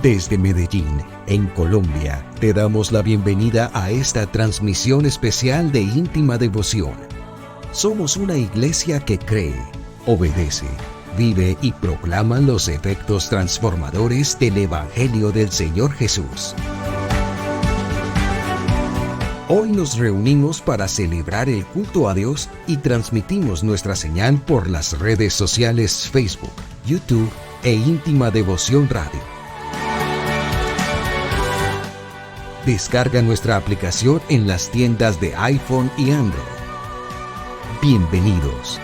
Desde Medellín, en Colombia, te damos la bienvenida a esta transmisión especial de íntima devoción. Somos una iglesia que cree, obedece, vive y proclama los efectos transformadores del Evangelio del Señor Jesús. Hoy nos reunimos para celebrar el culto a Dios y transmitimos nuestra señal por las redes sociales Facebook, YouTube e Íntima Devoción Radio. Descarga nuestra aplicación en las tiendas de iPhone y Android. Bienvenidos.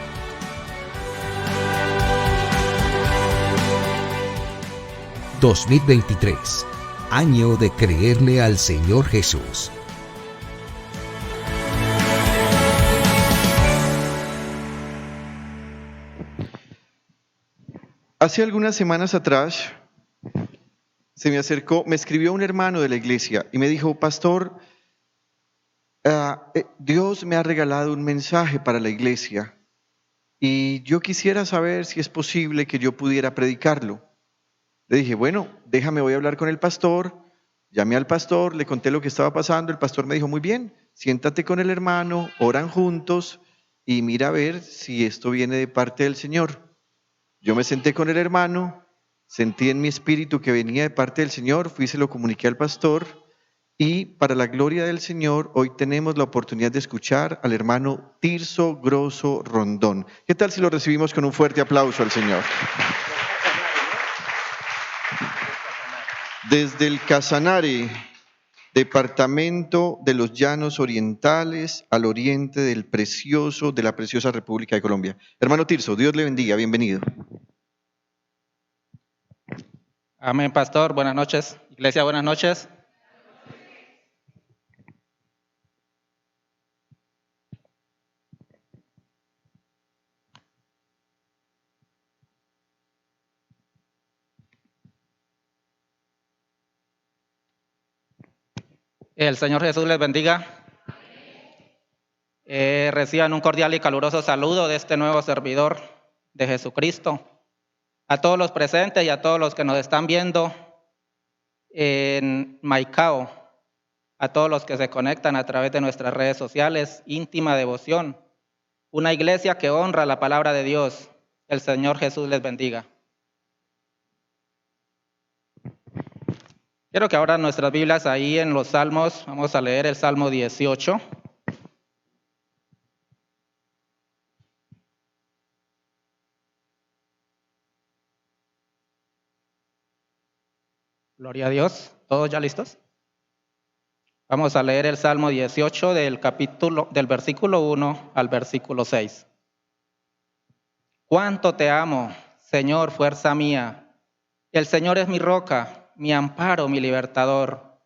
...2023... año de creerle al Señor Jesús. Hace algunas semanas atrás se me acercó, me escribió un hermano de la iglesia y me dijo: pastor, Dios me ha regalado un mensaje para la iglesia y yo quisiera saber si es posible que yo pudiera predicarlo. Le dije: bueno, déjame, voy a hablar con el pastor. Llamé al pastor, le conté lo que estaba pasando. El pastor me dijo: muy bien, siéntate con el hermano, oran juntos y mira a ver si esto viene de parte del Señor. Yo me senté con el hermano, sentí en mi espíritu que venía de parte del Señor, fui y se lo comuniqué al pastor, y para la gloria del Señor hoy tenemos la oportunidad de escuchar al hermano Tirso Grosso Rondón. ¿Qué tal si lo recibimos con un fuerte aplauso al Señor? Desde el Casanare, departamento de los Llanos Orientales, al oriente de la preciosa República de Colombia. Hermano Tirso, Dios le bendiga, bienvenido. Amén, pastor. Buenas noches. Iglesia, buenas noches. El Señor Jesús les bendiga. Reciban un cordial y caluroso saludo de este nuevo servidor de Jesucristo. A todos los presentes y a todos los que nos están viendo en Maicao, a todos los que se conectan a través de nuestras redes sociales, Íntima Devoción, una iglesia que honra la palabra de Dios. El Señor Jesús les bendiga. Quiero que abran nuestras Biblias ahí en los Salmos. Vamos a leer el Salmo 18. Gloria a Dios. ¿Todos ya listos? Vamos a leer el Salmo 18 del versículo 1 al versículo 6. Cuánto te amo, Señor, fuerza mía. El Señor es mi roca, mi amparo, mi libertador.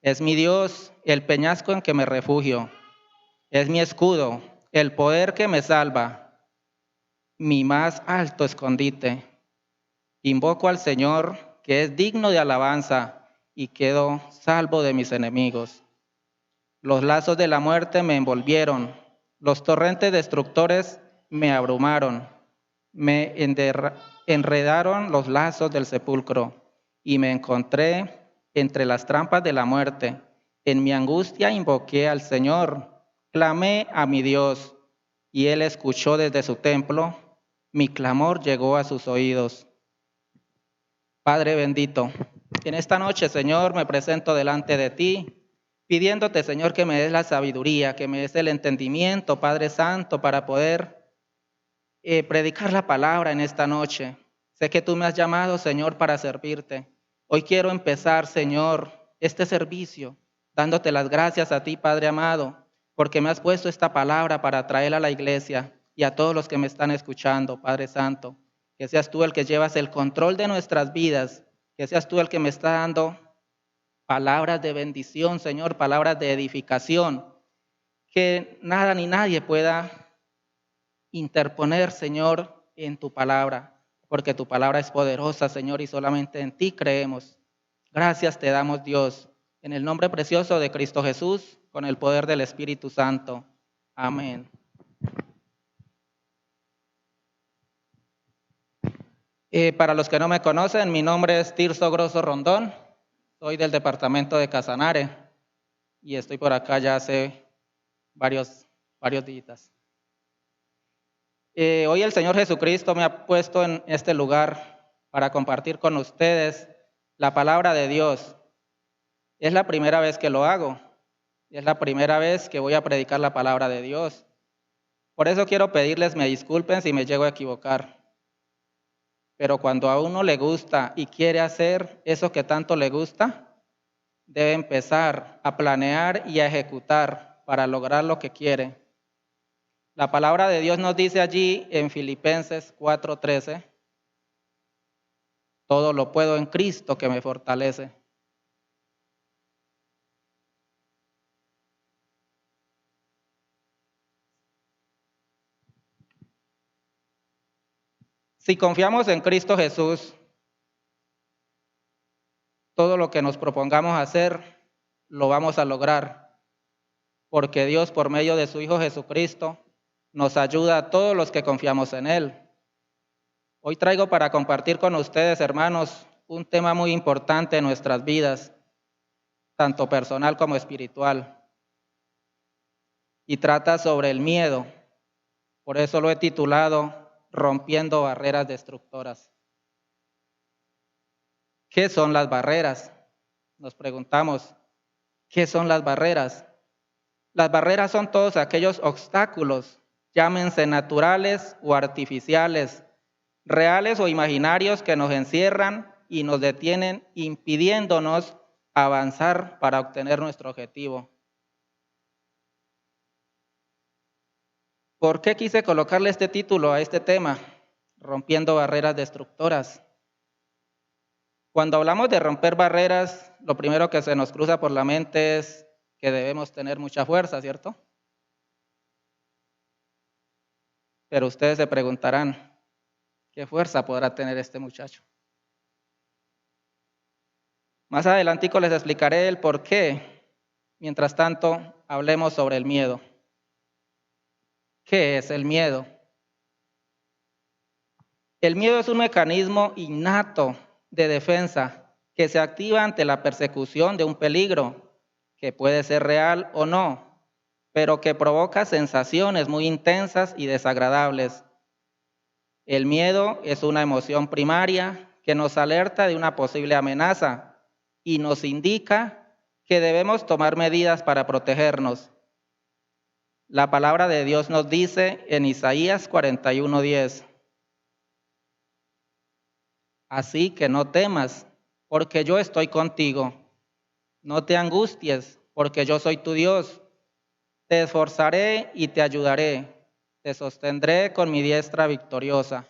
Es mi Dios, el peñasco en que me refugio. Es mi escudo, el poder que me salva, mi más alto escondite. Invoco al Señor, que es digno de alabanza, y quedo salvo de mis enemigos. Los lazos de la muerte me envolvieron, los torrentes destructores me abrumaron, me enredaron los lazos del sepulcro, y me encontré entre las trampas de la muerte. En mi angustia invoqué al Señor, clamé a mi Dios, y Él escuchó desde su templo, mi clamor llegó a sus oídos. Padre bendito, en esta noche, Señor, me presento delante de ti, pidiéndote, Señor, que me des la sabiduría, que me des el entendimiento, Padre Santo, para poder predicar la palabra en esta noche. Sé que tú me has llamado, Señor, para servirte. Hoy quiero empezar, Señor, este servicio, dándote las gracias a ti, Padre amado, porque me has puesto esta palabra para traerla a la iglesia y a todos los que me están escuchando, Padre Santo. Que seas tú el que llevas el control de nuestras vidas, que seas tú el que me está dando palabras de bendición, Señor, palabras de edificación, que nada ni nadie pueda interponer, Señor, en tu palabra, porque tu palabra es poderosa, Señor, y solamente en ti creemos. Gracias te damos, Dios, en el nombre precioso de Cristo Jesús, con el poder del Espíritu Santo. Amén. Para los que no me conocen, mi nombre es Tirso Grosso Rondón, soy del departamento de Casanare y estoy por acá ya hace varios días. Hoy el Señor Jesucristo me ha puesto en este lugar para compartir con ustedes la palabra de Dios. Es la primera vez que lo hago, es la primera vez que voy a predicar la palabra de Dios. Por eso quiero pedirles me disculpen si me llego a equivocar. Pero cuando a uno le gusta y quiere hacer eso que tanto le gusta, debe empezar a planear y a ejecutar para lograr lo que quiere. La palabra de Dios nos dice allí en Filipenses 4:13, todo lo puedo en Cristo que me fortalece. Si confiamos en Cristo Jesús, todo lo que nos propongamos hacer, lo vamos a lograr, porque Dios, por medio de su Hijo Jesucristo, nos ayuda a todos los que confiamos en Él. Hoy traigo para compartir con ustedes, hermanos, un tema muy importante en nuestras vidas, tanto personal como espiritual, y trata sobre el miedo. Por eso lo he titulado Rompiendo barreras destructoras. ¿Qué son las barreras? Nos preguntamos, ¿qué son las barreras? Las barreras son todos aquellos obstáculos, llámense naturales o artificiales, reales o imaginarios, que nos encierran y nos detienen, impidiéndonos avanzar para obtener nuestro objetivo. ¿Por qué quise colocarle este título a este tema? Rompiendo barreras destructoras. Cuando hablamos de romper barreras, lo primero que se nos cruza por la mente es que debemos tener mucha fuerza, ¿cierto? Pero ustedes se preguntarán, ¿qué fuerza podrá tener este muchacho? Más adelantico les explicaré el por qué. Mientras tanto, hablemos sobre el miedo. ¿Qué es el miedo? El miedo es un mecanismo innato de defensa que se activa ante la persecución de un peligro, que puede ser real o no, pero que provoca sensaciones muy intensas y desagradables. El miedo es una emoción primaria que nos alerta de una posible amenaza y nos indica que debemos tomar medidas para protegernos. La palabra de Dios nos dice en Isaías 41:10, así que no temas, porque yo estoy contigo. No te angusties, porque yo soy tu Dios. Te esforzaré y te ayudaré. Te sostendré con mi diestra victoriosa.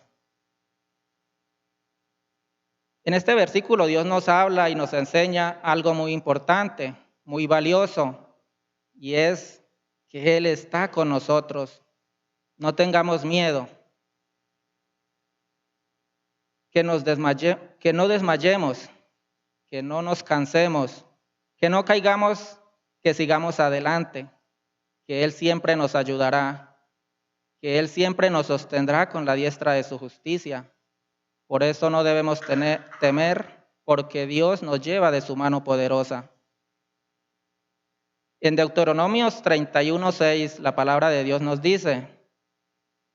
En este versículo Dios nos habla y nos enseña algo muy importante, muy valioso, y es que Él está con nosotros. No tengamos miedo. Que no desmayemos, que no nos cansemos, que no caigamos, que sigamos adelante, que Él siempre nos ayudará, que Él siempre nos sostendrá con la diestra de su justicia. Por eso no debemos temer, porque Dios nos lleva de su mano poderosa. En Deuteronomios 31:6, la palabra de Dios nos dice,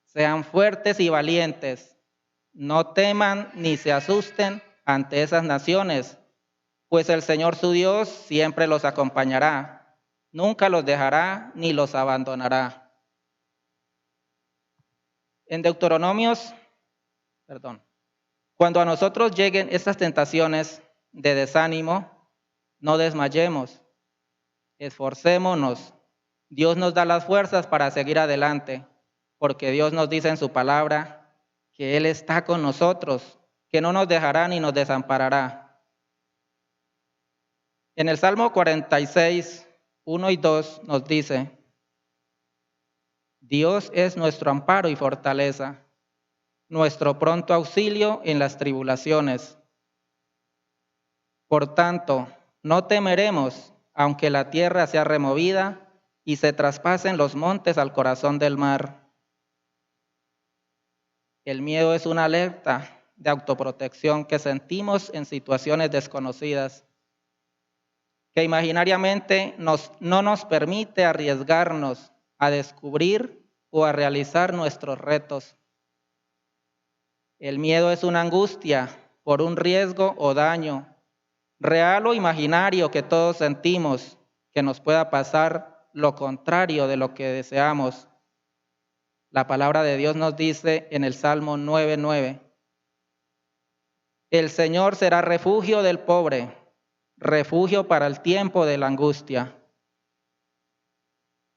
sean fuertes y valientes, no teman ni se asusten ante esas naciones, pues el Señor su Dios siempre los acompañará, nunca los dejará ni los abandonará. En Deuteronomios, cuando a nosotros lleguen estas tentaciones de desánimo, no desmayemos, esforcémonos. Dios nos da las fuerzas para seguir adelante, porque Dios nos dice en su palabra que Él está con nosotros, que no nos dejará ni nos desamparará. En el Salmo 46, 1 y 2 nos dice, Dios es nuestro amparo y fortaleza, nuestro pronto auxilio en las tribulaciones. Por tanto, no temeremos, aunque la tierra sea removida y se traspasen los montes al corazón del mar. El miedo es una alerta de autoprotección que sentimos en situaciones desconocidas, que imaginariamente no nos permite arriesgarnos a descubrir o a realizar nuestros retos. El miedo es una angustia por un riesgo o daño, real o imaginario, que todos sentimos, que nos pueda pasar lo contrario de lo que deseamos. La palabra de Dios nos dice en el Salmo 9:9, el Señor será refugio del pobre, refugio para el tiempo de la angustia.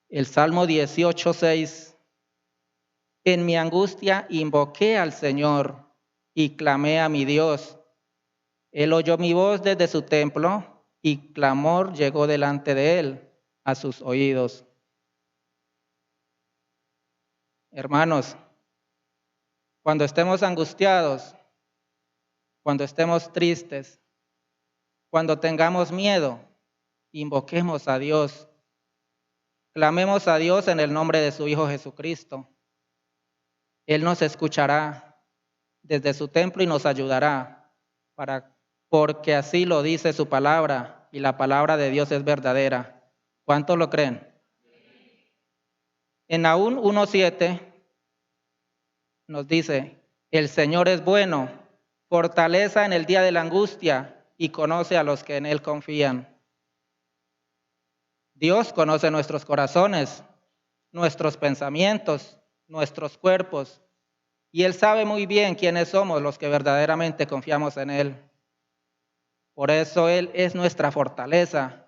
El Salmo 18:6, en mi angustia invoqué al Señor y clamé a mi Dios. Él oyó mi voz desde su templo y clamor llegó delante de él a sus oídos. Hermanos, cuando estemos angustiados, cuando estemos tristes, cuando tengamos miedo, invoquemos a Dios. Clamemos a Dios en el nombre de su Hijo Jesucristo. Él nos escuchará desde su templo y nos ayudará, porque así lo dice su palabra y la palabra de Dios es verdadera. ¿Cuántos lo creen? En Nahum 1:7 nos dice, el Señor es bueno, fortaleza en el día de la angustia y conoce a los que en Él confían. Dios conoce nuestros corazones, nuestros pensamientos, nuestros cuerpos, y Él sabe muy bien quiénes somos los que verdaderamente confiamos en Él. Por eso Él es nuestra fortaleza.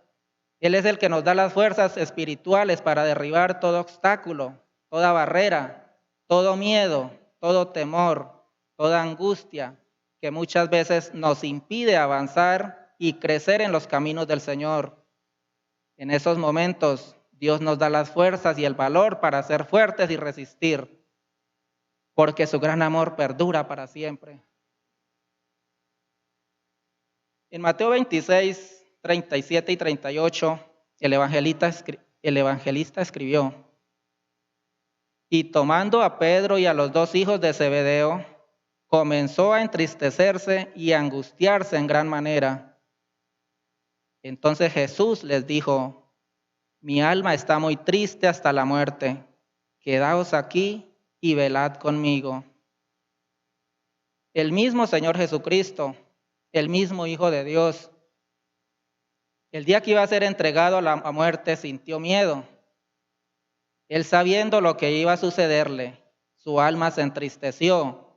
Él es el que nos da las fuerzas espirituales para derribar todo obstáculo, toda barrera, todo miedo, todo temor, toda angustia que muchas veces nos impide avanzar y crecer en los caminos del Señor. En esos momentos, Dios nos da las fuerzas y el valor para ser fuertes y resistir, porque su gran amor perdura para siempre. En Mateo 26, 37 y 38, el evangelista escribió, y tomando a Pedro y a los dos hijos de Zebedeo, comenzó a entristecerse y a angustiarse en gran manera. Entonces Jesús les dijo, mi alma está muy triste hasta la muerte, quedaos aquí y velad conmigo. El mismo Señor Jesucristo, el mismo Hijo de Dios, el día que iba a ser entregado a la muerte sintió miedo. Él, sabiendo lo que iba a sucederle, su alma se entristeció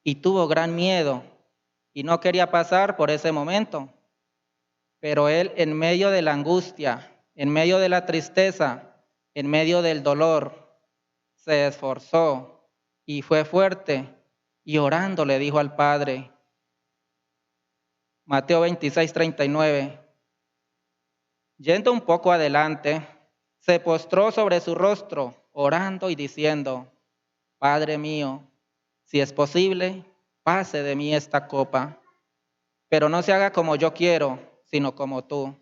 y tuvo gran miedo y no quería pasar por ese momento. Pero él, en medio de la angustia, en medio de la tristeza, en medio del dolor, se esforzó y fue fuerte y orando le dijo al Padre. Mateo 26, 39. Yendo un poco adelante, se postró sobre su rostro, orando y diciendo, Padre mío, si es posible, pase de mí esta copa, pero no se haga como yo quiero, sino como tú.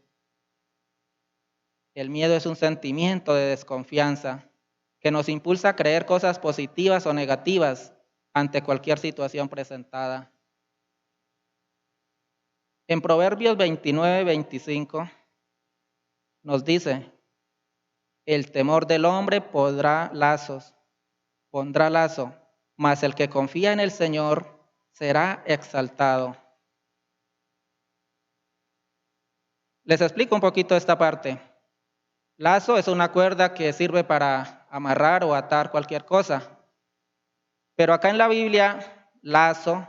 El miedo es un sentimiento de desconfianza que nos impulsa a creer cosas positivas o negativas ante cualquier situación presentada. En Proverbios 29, 25 nos dice, el temor del hombre pondrá lazo, mas el que confía en el Señor será exaltado. Les explico un poquito esta parte. Lazo es una cuerda que sirve para amarrar o atar cualquier cosa. Pero acá en la Biblia, lazo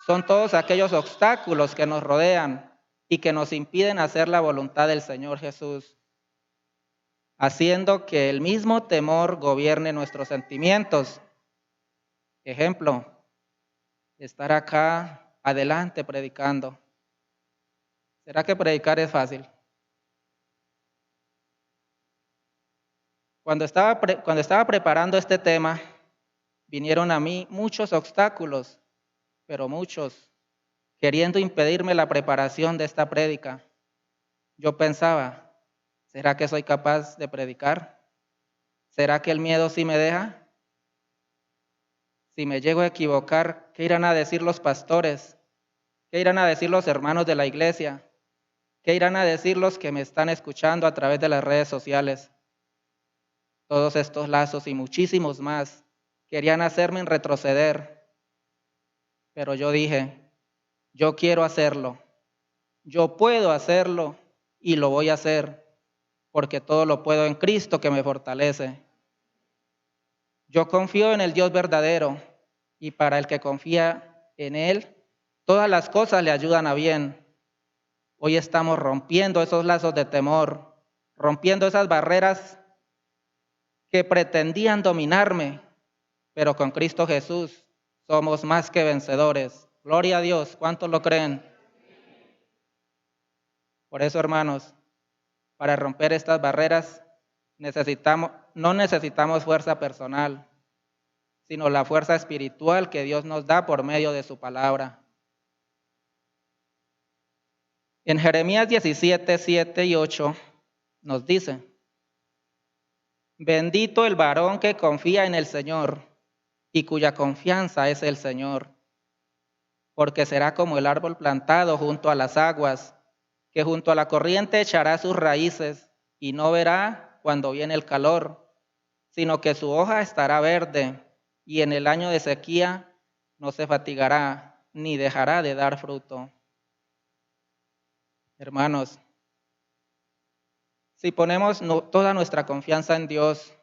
son todos aquellos obstáculos que nos rodean y que nos impiden hacer la voluntad del Señor Jesús, haciendo que el mismo temor gobierne nuestros sentimientos. Ejemplo, estar acá adelante predicando. ¿Será que predicar es fácil? Cuando estaba preparando este tema, vinieron a mí muchos obstáculos, pero muchos, queriendo impedirme la preparación de esta prédica. Yo pensaba, ¿será que soy capaz de predicar? ¿Será que el miedo sí me deja? Si me llego a equivocar, ¿qué irán a decir los pastores? ¿Qué irán a decir los hermanos de la iglesia? ¿Qué irán a decir los que me están escuchando a través de las redes sociales? Todos estos lazos y muchísimos más querían hacerme retroceder, pero yo dije, yo quiero hacerlo, yo puedo hacerlo y lo voy a hacer, porque todo lo puedo en Cristo que me fortalece. Yo confío en el Dios verdadero y para el que confía en Él, todas las cosas le ayudan a bien. Hoy estamos rompiendo esos lazos de temor, rompiendo esas barreras que pretendían dominarme, pero con Cristo Jesús somos más que vencedores. Gloria a Dios, ¿cuántos lo creen? Por eso, hermanos, para romper estas barreras no necesitamos fuerza personal, sino la fuerza espiritual que Dios nos da por medio de su palabra. En Jeremías 17, 7 y 8 nos dice, bendito el varón que confía en el Señor y cuya confianza es el Señor, porque será como el árbol plantado junto a las aguas, que junto a la corriente echará sus raíces y no verá cuando viene el calor, sino que su hoja estará verde y en el año de sequía no se fatigará ni dejará de dar fruto. Hermanos, si ponemos toda nuestra confianza en Dios,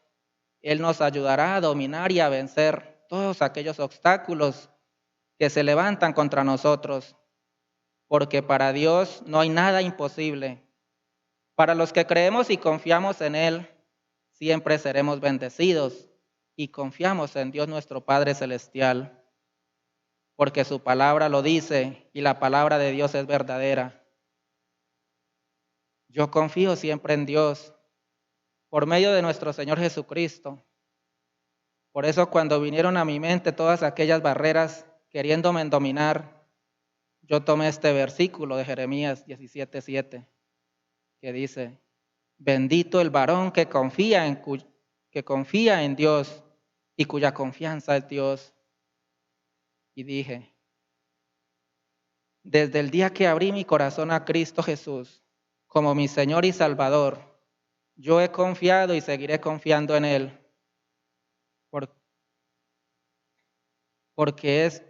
Él nos ayudará a dominar y a vencer todos aquellos obstáculos que se levantan contra nosotros, porque para Dios no hay nada imposible. Para los que creemos y confiamos en Él, siempre seremos bendecidos y confiamos en Dios nuestro Padre Celestial, porque su palabra lo dice y la palabra de Dios es verdadera. Yo confío siempre en Dios, por medio de nuestro Señor Jesucristo. Por eso cuando vinieron a mi mente todas aquellas barreras queriéndome dominar, yo tomé este versículo de Jeremías 17:7, que dice, bendito el varón que confía en Dios y cuya confianza es Dios. Y dije, desde el día que abrí mi corazón a Cristo Jesús como mi Señor y Salvador, yo he confiado y seguiré confiando en Él.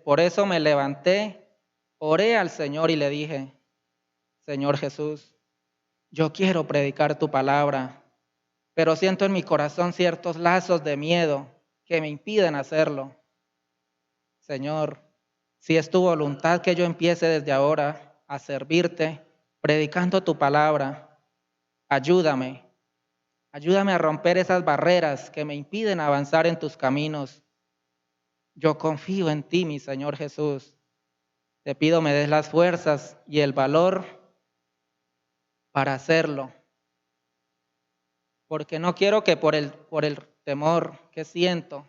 Por eso me levanté, oré al Señor y le dije, Señor Jesús, yo quiero predicar tu palabra, pero siento en mi corazón ciertos lazos de miedo que me impiden hacerlo. Señor, si es tu voluntad que yo empiece desde ahora a servirte, predicando tu palabra, ayúdame a romper esas barreras que me impiden avanzar en tus caminos. Yo confío en ti, mi Señor Jesús. Te pido me des las fuerzas y el valor para hacerlo, porque no quiero que por el temor que siento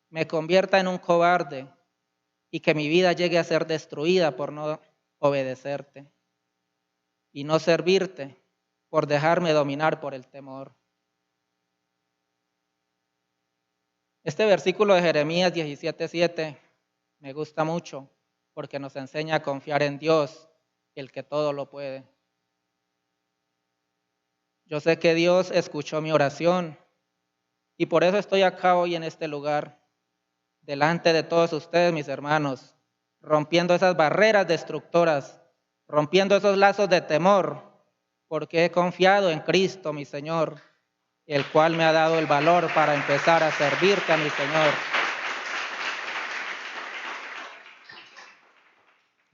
me convierta en un cobarde y que mi vida llegue a ser destruida por no obedecerte y no servirte por dejarme dominar por el temor. Este versículo de Jeremías 17:7 me gusta mucho porque nos enseña a confiar en Dios, el que todo lo puede. Yo sé que Dios escuchó mi oración y por eso estoy acá hoy en este lugar, delante de todos ustedes, mis hermanos, rompiendo esas barreras destructoras, rompiendo esos lazos de temor, porque he confiado en Cristo, mi Señor, el cual me ha dado el valor para empezar a servirte a mi Señor.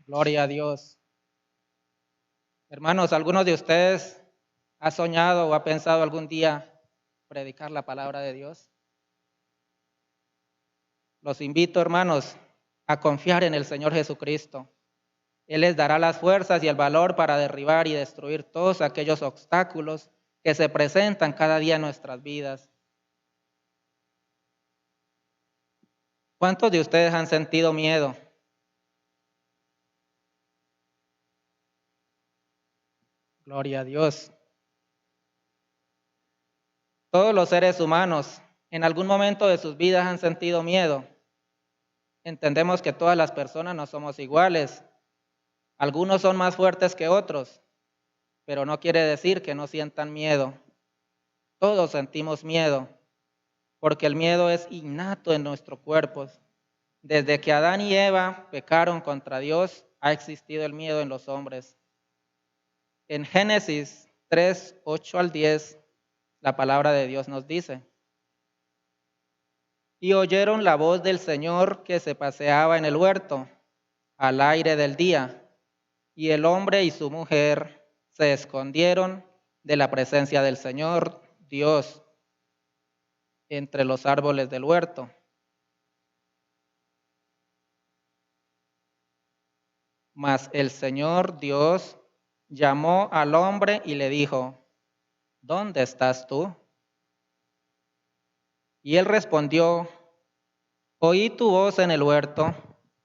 Gloria a Dios. Hermanos, ¿algunos de ustedes ha soñado o ha pensado algún día predicar la palabra de Dios? Los invito, hermanos, a confiar en el Señor Jesucristo. Él les dará las fuerzas y el valor para derribar y destruir todos aquellos obstáculos que se presentan cada día en nuestras vidas. ¿Cuántos de ustedes han sentido miedo? Gloria a Dios. Todos los seres humanos en algún momento de sus vidas han sentido miedo. entendemos que todas las personas no somos iguales. Algunos son más fuertes que otros, pero no quiere decir que no sientan miedo. Todos sentimos miedo, porque el miedo es innato en nuestros cuerpos. Desde que Adán y Eva pecaron contra Dios, ha existido el miedo en los hombres. En Génesis 3, 8 al 10, la palabra de Dios nos dice: y oyeron la voz del Señor que se paseaba en el huerto al aire del día, y el hombre y su mujer se escondieron de la presencia del Señor Dios entre los árboles del huerto. Mas el Señor Dios llamó al hombre y le dijo: ¿dónde estás tú? Y él respondió: oí tu voz en el huerto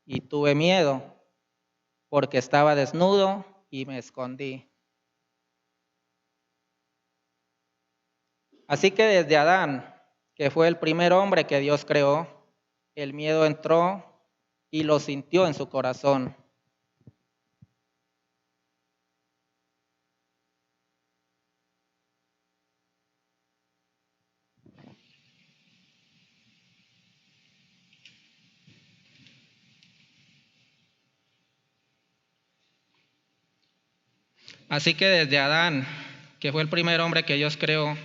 y tuve miedo, porque estaba desnudo y me escondí. Así que desde Adán, que fue el primer hombre que Dios creó, el miedo entró y lo sintió en su corazón. Así que desde Adán, que fue el primer hombre que Dios creó,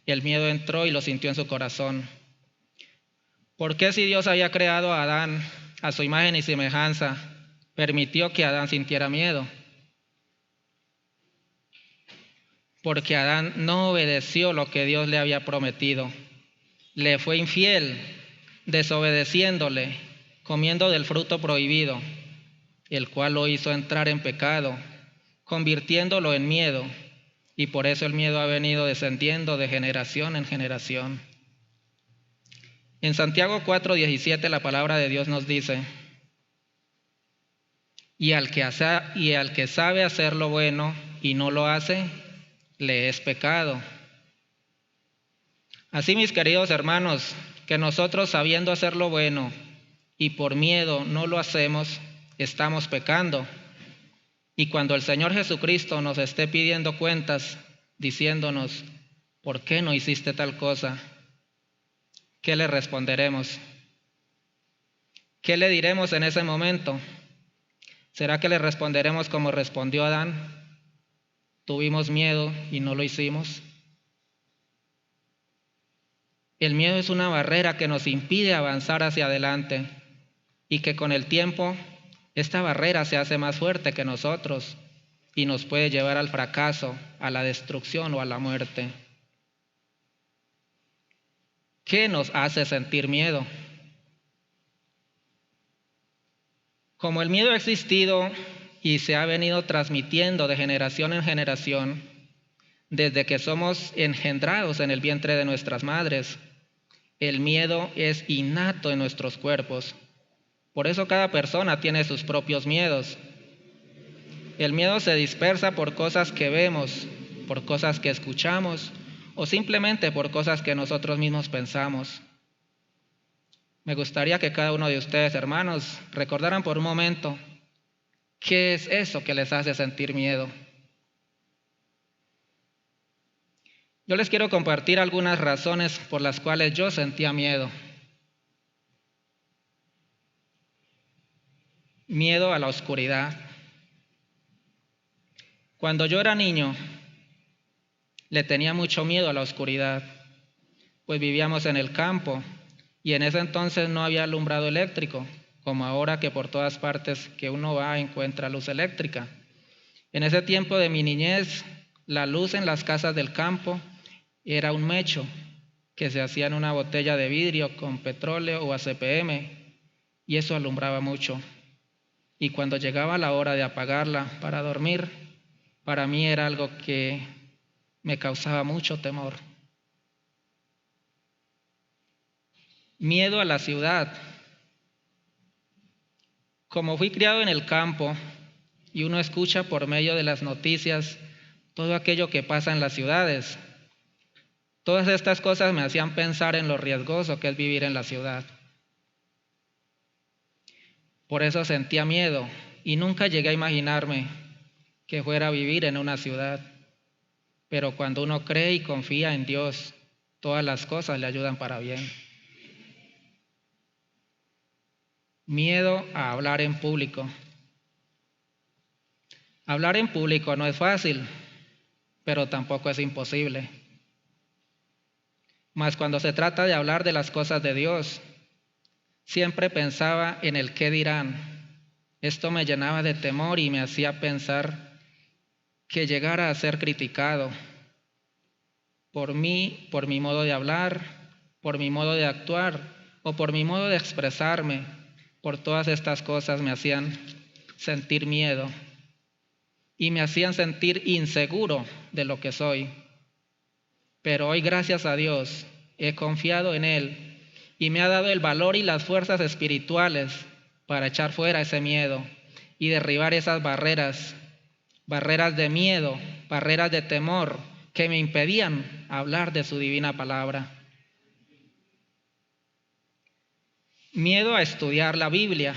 el miedo entró y lo sintió en su corazón. ¿Por qué, si Dios había creado a Adán a su imagen y semejanza, permitió que Adán sintiera miedo? Porque Adán no obedeció lo que Dios le había prometido. Le fue infiel, desobedeciéndole, comiendo del fruto prohibido, el cual lo hizo entrar en pecado, convirtiéndolo en miedo, y por eso el miedo ha venido descendiendo de generación en generación. En Santiago 4:17 la palabra de Dios nos dice: y al que sabe hacer lo bueno y no lo hace, le es pecado. Así, mis queridos hermanos, que nosotros, sabiendo hacer lo bueno y por miedo no lo hacemos, estamos pecando. Y cuando el Señor Jesucristo nos esté pidiendo cuentas, diciéndonos: ¿por qué no hiciste tal cosa?, ¿qué le responderemos? ¿Qué le diremos en ese momento? ¿Será que le responderemos como respondió Adán? ¿Tuvimos miedo y no lo hicimos? El miedo es una barrera que nos impide avanzar hacia adelante, y que con el tiempo esta barrera se hace más fuerte que nosotros y nos puede llevar al fracaso, a la destrucción o a la muerte. ¿Qué nos hace sentir miedo? Como el miedo ha existido y se ha venido transmitiendo de generación en generación, desde que somos engendrados en el vientre de nuestras madres, el miedo es innato en nuestros cuerpos. Por eso cada persona tiene sus propios miedos. El miedo se dispersa por cosas que vemos, por cosas que escuchamos o simplemente por cosas que nosotros mismos pensamos. Me gustaría que cada uno de ustedes, hermanos, recordaran por un momento qué es eso que les hace sentir miedo. Yo les quiero compartir algunas razones por las cuales yo sentía miedo. Miedo a la oscuridad. Cuando yo era niño, le tenía mucho miedo a la oscuridad, pues vivíamos en el campo y en ese entonces no había alumbrado eléctrico, como ahora que por todas partes que uno va encuentra luz eléctrica. En ese tiempo de mi niñez, la luz en las casas del campo era un mecho que se hacía en una botella de vidrio con petróleo o ACPM, y eso alumbraba mucho. Y cuando llegaba la hora de apagarla para dormir, para mí era algo que me causaba mucho temor. Miedo a la ciudad. Como fui criado en el campo y uno escucha por medio de las noticias todo aquello que pasa en las ciudades, todas estas cosas me hacían pensar en lo riesgoso que es vivir en la ciudad. Por eso sentía miedo y nunca llegué a imaginarme que fuera a vivir en una ciudad. Pero cuando uno cree y confía en Dios, todas las cosas le ayudan para bien. Miedo a hablar en público. Hablar en público no es fácil, pero tampoco es imposible. Mas cuando se trata de hablar de las cosas de Dios, siempre pensaba en el qué dirán. Esto me llenaba de temor y me hacía pensar que llegara a ser criticado por mí, por mi modo de hablar, por mi modo de actuar o por mi modo de expresarme. Por todas estas cosas me hacían sentir miedo y me hacían sentir inseguro de lo que soy. Pero hoy, gracias a Dios, he confiado en Él y me ha dado el valor y las fuerzas espirituales para echar fuera ese miedo y derribar esas barreras de miedo, barreras de temor que me impedían hablar de su divina palabra. Miedo a estudiar la Biblia.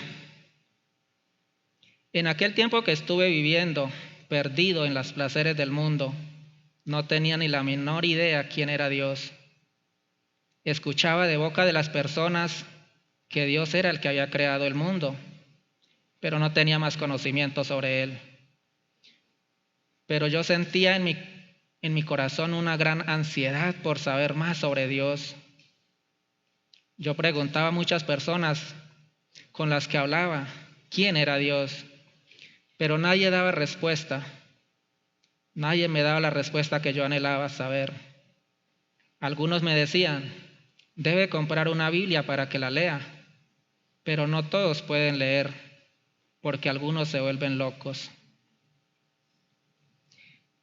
En aquel tiempo que estuve viviendo, perdido en los placeres del mundo, no tenía ni la menor idea quién era Dios. Escuchaba de boca de las personas que Dios era el que había creado el mundo, pero no tenía más conocimiento sobre Él. Pero yo sentía en mi corazón una gran ansiedad por saber más sobre Dios. Yo preguntaba a muchas personas con las que hablaba quién era Dios, pero nadie daba respuesta. Nadie me daba la respuesta que yo anhelaba saber. Algunos me decían, debe comprar una Biblia para que la lea, pero no todos pueden leer, porque algunos se vuelven locos.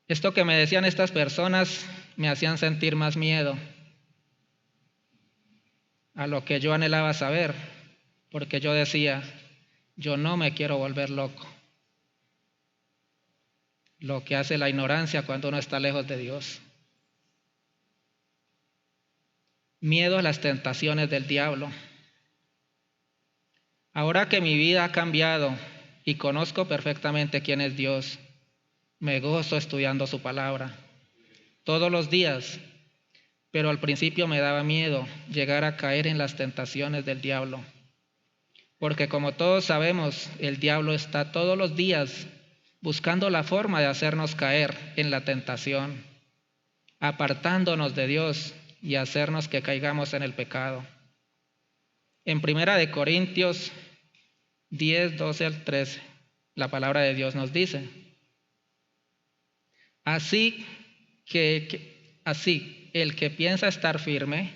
Esto que me decían estas personas me hacían sentir más miedo a lo que yo anhelaba saber, porque yo decía, yo no me quiero volver loco. Lo que hace la ignorancia cuando uno está lejos de Dios. Miedo a las tentaciones del diablo. Ahora que mi vida ha cambiado y conozco perfectamente quién es Dios, me gozo estudiando su palabra todos los días, pero al principio me daba miedo llegar a caer en las tentaciones del diablo, porque como todos sabemos, el diablo está todos los días buscando la forma de hacernos caer en la tentación, apartándonos de Dios y hacernos que caigamos en el pecado. En 1 Corintios 10, 12 al 13, la palabra de Dios nos dice, así el que piensa estar firme,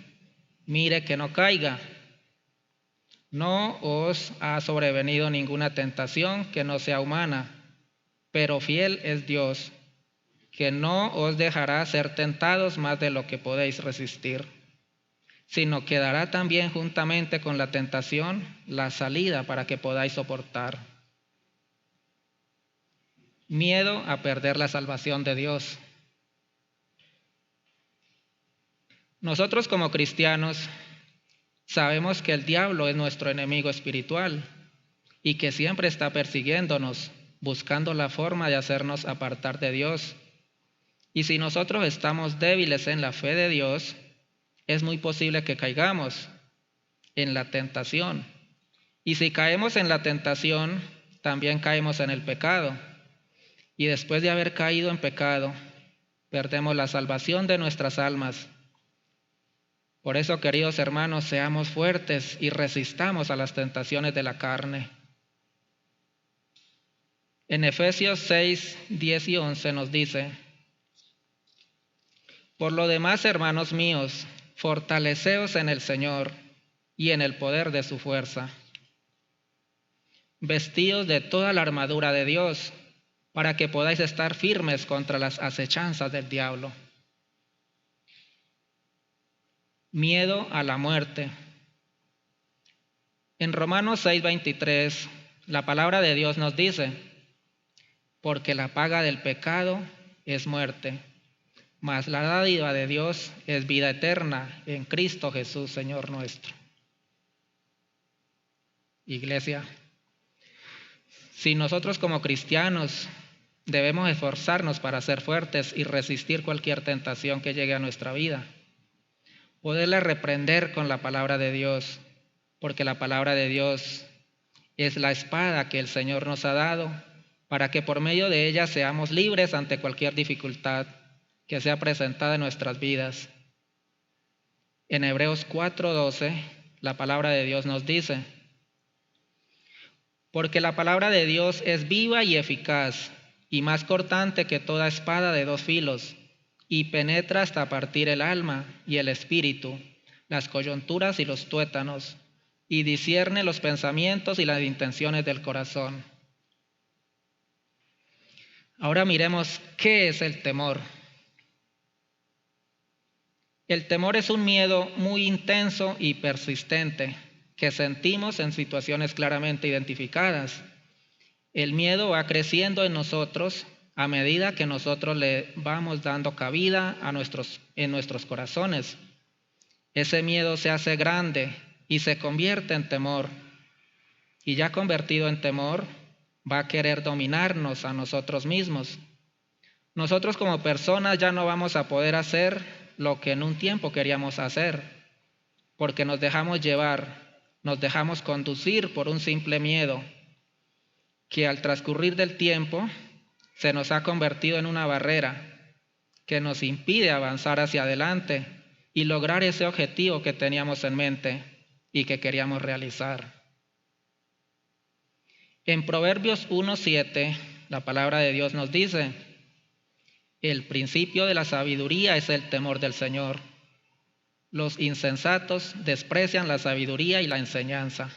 mire que no caiga. No os ha sobrevenido ninguna tentación que no sea humana, pero fiel es Dios, que no os dejará ser tentados más de lo que podéis resistir, sino que dará también juntamente con la tentación la salida para que podáis soportar. Miedo a perder la salvación de Dios. Nosotros como cristianos sabemos que el diablo es nuestro enemigo espiritual y que siempre está persiguiéndonos, buscando la forma de hacernos apartar de Dios. Y si nosotros estamos débiles en la fe de Dios, es muy posible que caigamos en la tentación. Y si caemos en la tentación, también caemos en el pecado. Y después de haber caído en pecado, perdemos la salvación de nuestras almas. Por eso, queridos hermanos, seamos fuertes y resistamos a las tentaciones de la carne. En Efesios 6, 10 y 11 nos dice, por lo demás, hermanos míos, fortaleceos en el Señor y en el poder de su fuerza. Vestíos de toda la armadura de Dios, para que podáis estar firmes contra las acechanzas del diablo. Miedo a la muerte. En Romanos 6:23, la palabra de Dios nos dice, porque la paga del pecado es muerte, mas la dádiva de Dios es vida eterna en Cristo Jesús, Señor nuestro. Iglesia, Si nosotros como cristianos debemos esforzarnos para ser fuertes y resistir cualquier tentación que llegue a nuestra vida, poderla reprender con la palabra de Dios, porque la palabra de Dios es la espada que el Señor nos ha dado para que por medio de ella seamos libres ante cualquier dificultad que sea presentada en nuestras vidas. En Hebreos 4:12, la palabra de Dios nos dice: porque la palabra de Dios es viva y eficaz, y más cortante que toda espada de dos filos, y penetra hasta partir el alma y el espíritu, las coyunturas y los tuétanos, y discierne los pensamientos y las intenciones del corazón. Ahora miremos qué es el temor. El temor es un miedo muy intenso y persistente que sentimos en situaciones claramente identificadas. El miedo va creciendo en nosotros a medida que nosotros le vamos dando cabida en nuestros corazones. Ese miedo se hace grande y se convierte en temor. Y ya convertido en temor, va a querer dominarnos a nosotros mismos. Nosotros como personas ya no vamos a poder hacer lo que en un tiempo queríamos hacer, porque nos dejamos llevar, nos dejamos conducir por un simple miedo, que al transcurrir del tiempo se nos ha convertido en una barrera que nos impide avanzar hacia adelante y lograr ese objetivo que teníamos en mente y que queríamos realizar. En Proverbios 1:7, la palabra de Dios nos dice: el principio de la sabiduría es el temor del Señor. Los insensatos desprecian la sabiduría y la enseñanza.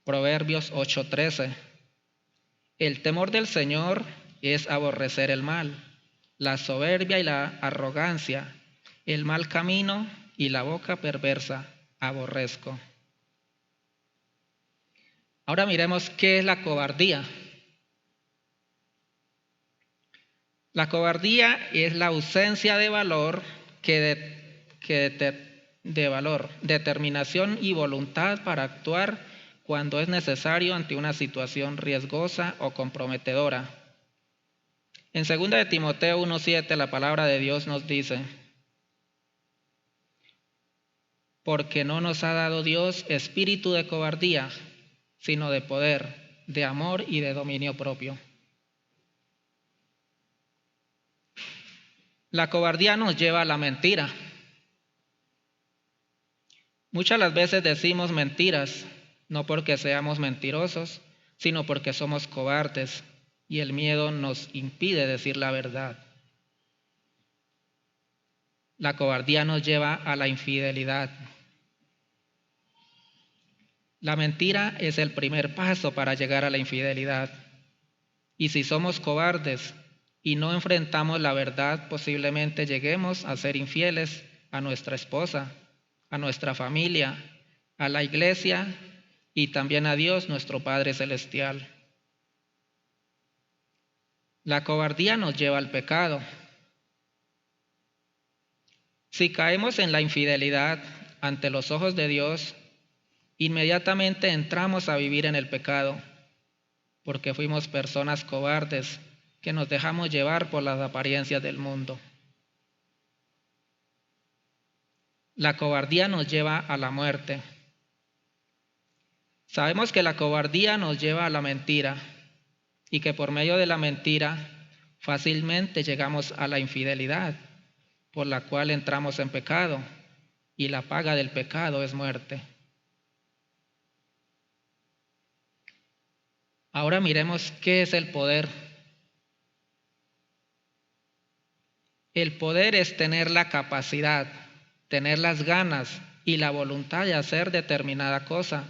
Proverbios 8:13. El temor del Señor es aborrecer el mal, la soberbia y la arrogancia, el mal camino y la boca perversa aborrezco. Ahora miremos qué es la cobardía. La cobardía es la ausencia de valor, determinación y voluntad para actuar cuando es necesario ante una situación riesgosa o comprometedora. En 2 de Timoteo 1:7 la palabra de Dios nos dice: porque no nos ha dado Dios espíritu de cobardía, sino de poder, de amor y de dominio propio. La cobardía nos lleva a la mentira. Muchas las veces decimos mentiras, no porque seamos mentirosos, sino porque somos cobardes y el miedo nos impide decir la verdad. La cobardía nos lleva a la infidelidad. La mentira es el primer paso para llegar a la infidelidad. Y si somos cobardes y no enfrentamos la verdad, posiblemente lleguemos a ser infieles a nuestra esposa, a nuestra familia, a la iglesia y también a Dios, nuestro Padre Celestial. La cobardía nos lleva al pecado. Si caemos en la infidelidad ante los ojos de Dios, inmediatamente entramos a vivir en el pecado, porque fuimos personas cobardes que nos dejamos llevar por las apariencias del mundo. La cobardía nos lleva a la muerte. Sabemos que la cobardía nos lleva a la mentira y que por medio de la mentira fácilmente llegamos a la infidelidad, por la cual entramos en pecado, y la paga del pecado es muerte. Ahora miremos qué es el poder. El poder es tener la capacidad, tener las ganas y la voluntad de hacer determinada cosa.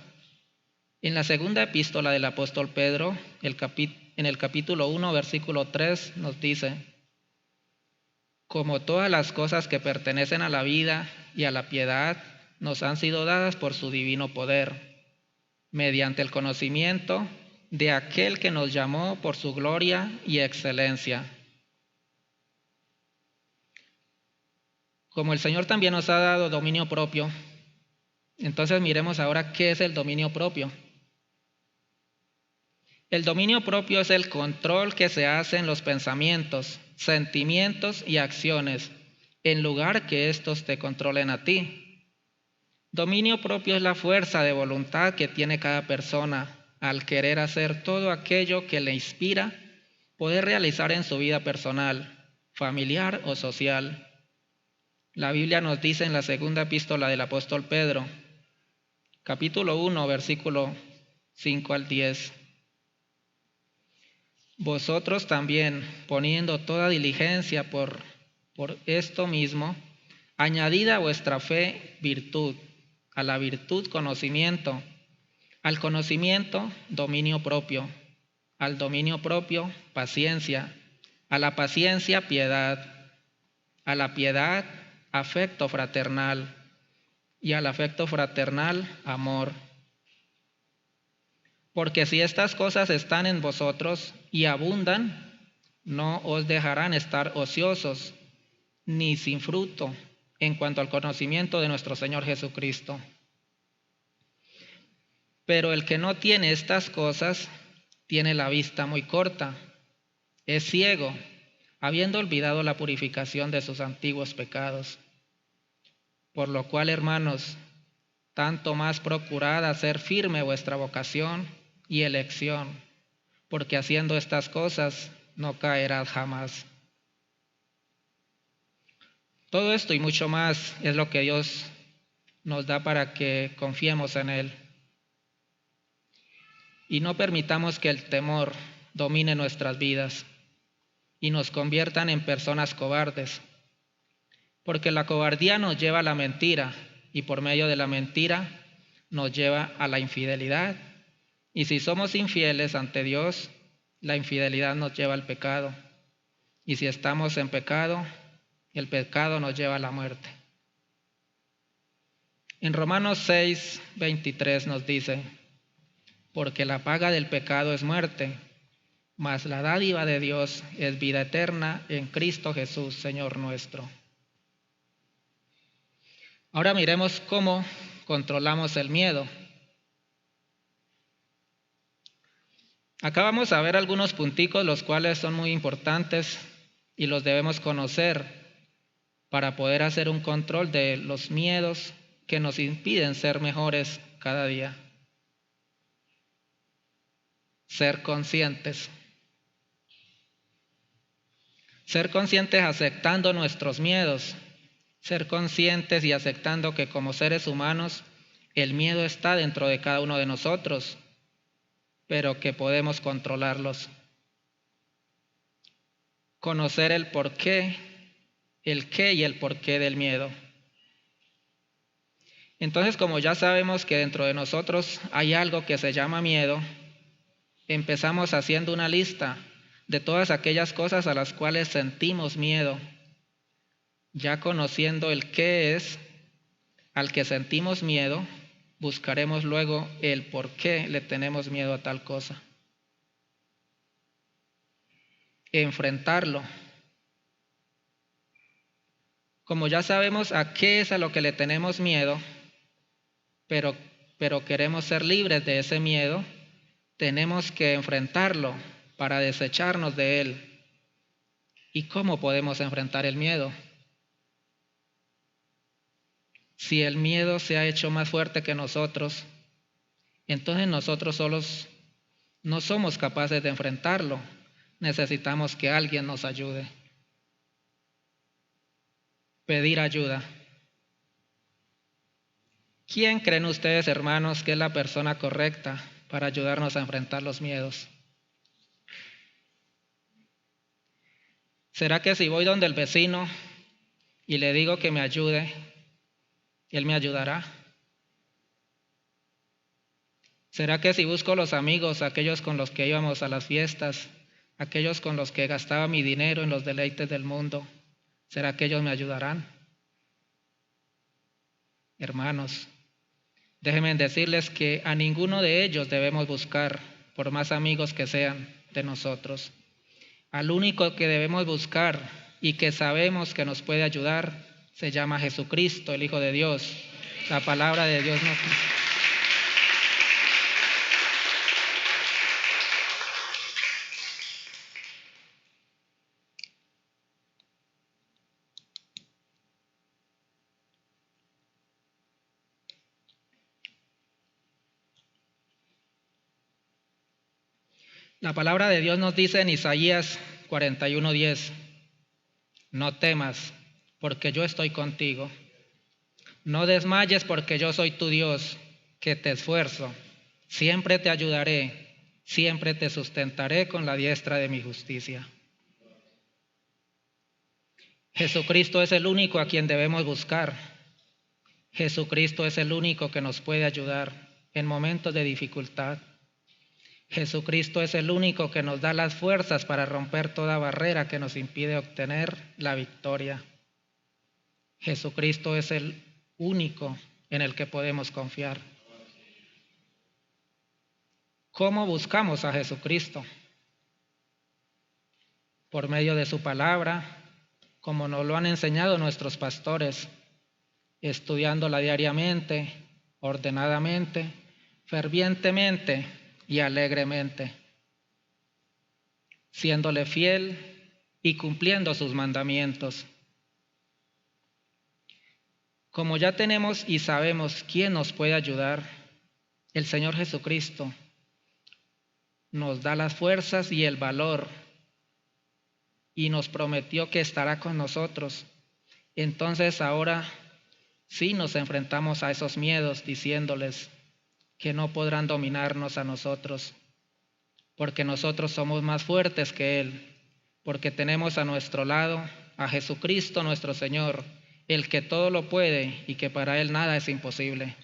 En la segunda epístola del apóstol Pedro, en el capítulo 1, versículo 3, nos dice: como todas las cosas que pertenecen a la vida y a la piedad nos han sido dadas por su divino poder, mediante el conocimiento de aquel que nos llamó por su gloria y excelencia. Como el Señor también nos ha dado dominio propio, entonces miremos ahora qué es el dominio propio. El dominio propio es el control que se hace en los pensamientos, sentimientos y acciones, en lugar que éstos te controlen a ti. Dominio propio es la fuerza de voluntad que tiene cada persona al querer hacer todo aquello que le inspira poder realizar en su vida personal, familiar o social. La Biblia nos dice en la segunda epístola del apóstol Pedro, capítulo 1, versículo 5 al 10. Vosotros también, poniendo toda diligencia por esto mismo, añadid a vuestra fe virtud, a la virtud conocimiento, al conocimiento dominio propio, al dominio propio paciencia, a la paciencia piedad, a la piedad afecto fraternal y al afecto fraternal amor. Porque si estas cosas están en vosotros y abundan, no os dejarán estar ociosos ni sin fruto en cuanto al conocimiento de nuestro Señor Jesucristo. Pero el que no tiene estas cosas tiene la vista muy corta, es ciego, habiendo olvidado la purificación de sus antiguos pecados. Por lo cual, hermanos, tanto más procurad hacer firme vuestra vocación y elección, porque haciendo estas cosas no caerás jamás. Todo esto y mucho más es lo que Dios nos da para que confiemos en Él. Y no permitamos que el temor domine nuestras vidas y nos conviertan en personas cobardes, porque la cobardía nos lleva a la mentira y por medio de la mentira nos lleva a la infidelidad. Y si somos infieles ante Dios, la infidelidad nos lleva al pecado. Y si estamos en pecado, el pecado nos lleva a la muerte. En Romanos 6, 23 nos dice, porque la paga del pecado es muerte, mas la dádiva de Dios es vida eterna en Cristo Jesús, Señor nuestro. Ahora miremos cómo controlamos el miedo. Acá vamos a ver algunos punticos, los cuales son muy importantes y los debemos conocer para poder hacer un control de los miedos que nos impiden ser mejores cada día. Ser conscientes. Ser conscientes aceptando nuestros miedos. Ser conscientes y aceptando que como seres humanos el miedo está dentro de cada uno de nosotros, pero que podemos controlarlos. Conocer el porqué, el qué y el porqué del miedo. Entonces, como ya sabemos que dentro de nosotros hay algo que se llama miedo, empezamos haciendo una lista de todas aquellas cosas a las cuales sentimos miedo. Ya conociendo el qué es al que sentimos miedo, buscaremos luego el por qué le tenemos miedo a tal cosa. Enfrentarlo. Como ya sabemos a qué es a lo que le tenemos miedo, pero queremos ser libres de ese miedo, tenemos que enfrentarlo para desecharnos de él. ¿Y cómo podemos enfrentar el miedo? Si el miedo se ha hecho más fuerte que nosotros, entonces nosotros solos no somos capaces de enfrentarlo. Necesitamos que alguien nos ayude. Pedir ayuda. ¿Quién creen ustedes, hermanos, que es la persona correcta para ayudarnos a enfrentar los miedos? ¿Será que si voy donde el vecino y le digo que me ayude, él me ayudará? ¿Será que si busco los amigos, aquellos con los que íbamos a las fiestas, aquellos con los que gastaba mi dinero en los deleites del mundo, será que ellos me ayudarán? Hermanos, déjenme decirles que a ninguno de ellos debemos buscar, por más amigos que sean de nosotros. Al único que debemos buscar y que sabemos que nos puede ayudar se llama Jesucristo, el Hijo de Dios. La palabra de Dios nos dice. La palabra de Dios nos dice en Isaías 41:10, no temas, porque yo estoy contigo. No desmayes, porque yo soy tu Dios, que te esfuerzo. Siempre te ayudaré, siempre te sustentaré con la diestra de mi justicia. Jesucristo es el único a quien debemos buscar. Jesucristo es el único que nos puede ayudar en momentos de dificultad. Jesucristo es el único que nos da las fuerzas para romper toda barrera que nos impide obtener la victoria. Jesucristo es el único en el que podemos confiar. ¿Cómo buscamos a Jesucristo? Por medio de su palabra, como nos lo han enseñado nuestros pastores, estudiándola diariamente, ordenadamente, fervientemente y alegremente, siéndole fiel y cumpliendo sus mandamientos. Como ya tenemos y sabemos quién nos puede ayudar, el Señor Jesucristo nos da las fuerzas y el valor y nos prometió que estará con nosotros. Entonces ahora sí nos enfrentamos a esos miedos diciéndoles que no podrán dominarnos a nosotros, porque nosotros somos más fuertes que Él, porque tenemos a nuestro lado a Jesucristo nuestro Señor, el que todo lo puede y que para Él nada es imposible.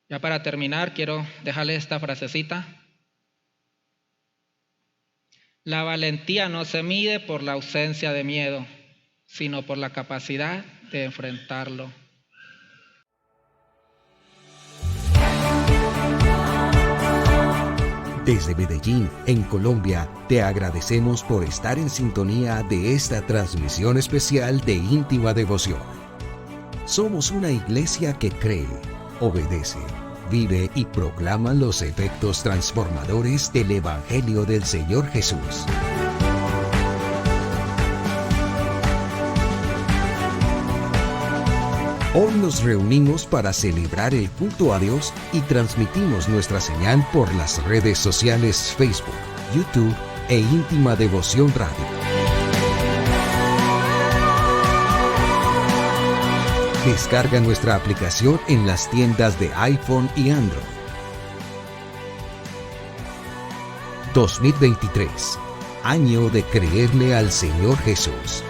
Ya para terminar, quiero dejarle esta frasecita. La valentía no se mide por la ausencia de miedo, sino por la capacidad de enfrentarlo. Desde Medellín, en Colombia, te agradecemos por estar en sintonía de esta transmisión especial de Íntima Devoción. Somos una iglesia que cree, obedece, vive y proclama los efectos transformadores del Evangelio del Señor Jesús. Hoy nos reunimos para celebrar el culto a Dios y transmitimos nuestra señal por las redes sociales Facebook, YouTube e Íntima Devoción Radio. Descarga nuestra aplicación en las tiendas de iPhone y Android. 2023, año de creerle al Señor Jesús.